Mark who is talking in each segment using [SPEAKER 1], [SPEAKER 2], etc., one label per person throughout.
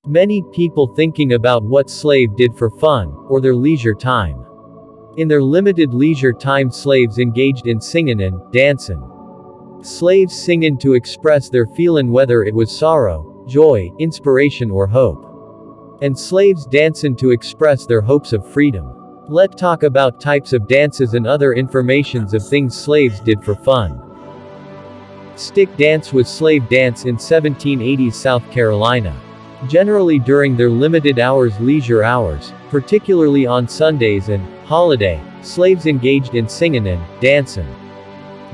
[SPEAKER 1] Many people thinking about what slave did for fun, or their leisure time. In their limited leisure time, slaves engaged in singing and dancing. Slaves singing to express their feeling, whether it was sorrow, joy, inspiration or hope. And slaves dancing to express their hopes of freedom. Let's talk about types of dances and other informations of things slaves did for fun. Stick dance was slave dance in 1780s South Carolina. Generally during their limited hours, leisure hours, particularly on Sundays and holiday, slaves engaged in singing and dancing.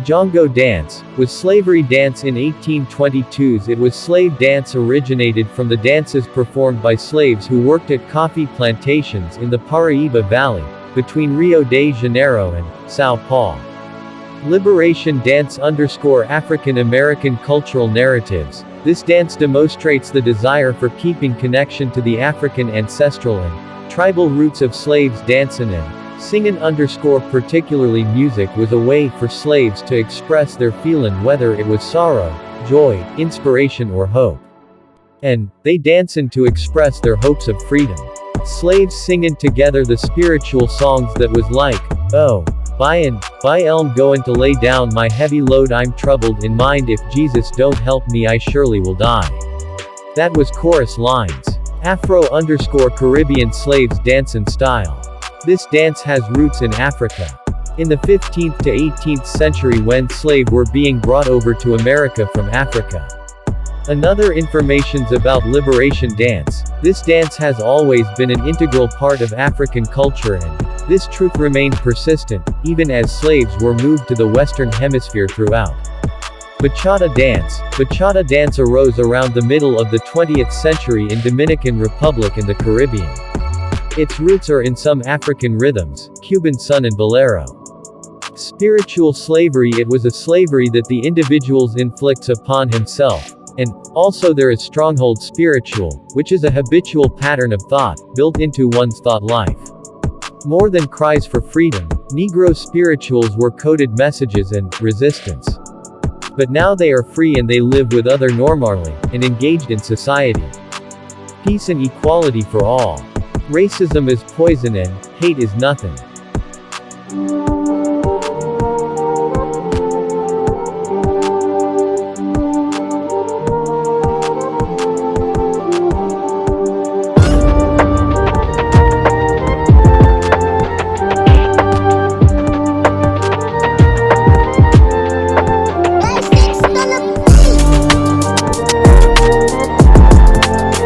[SPEAKER 1] Jongo dance was slavery dance in 1822s. It was slave dance originated from the dances performed by slaves who worked at coffee plantations in the Paraíba Valley, between Rio de Janeiro and São Paulo. Liberation dance African American cultural narratives. This dance demonstrates the desire for keeping connection to the African ancestral and tribal roots of slaves. Dancing and singing particularly music was a way for slaves to express their feeling, whether it was sorrow, joy, inspiration or hope. And they dancing to express their hopes of freedom. Slaves singing together the spiritual songs that was like, "Oh, by Elm going to lay down my heavy load, I'm troubled in mind, if Jesus don't help me I surely will die." That was chorus lines. Afro-Caribbean slaves dancing style. This dance has roots in Africa. In the 15th to 18th century, when slaves were being brought over to America from Africa. Another informations about liberation dance. This dance has always been an integral part of African culture, and this truth remained persistent, even as slaves were moved to the Western Hemisphere throughout. Bachata dance. Bachata dance arose around the middle of the 20th century in Dominican Republic and the Caribbean. Its roots are in some African rhythms, Cuban son and bolero. Spiritual slavery. It was a slavery that the individuals inflicts upon himself. And also there is stronghold spiritual, which is a habitual pattern of thought, built into one's thought life. More than cries for freedom, Negro spirituals were coded messages and resistance. But now they are free and they live with other normally, and engaged in society. Peace and equality for all. Racism is poison and hate is nothing.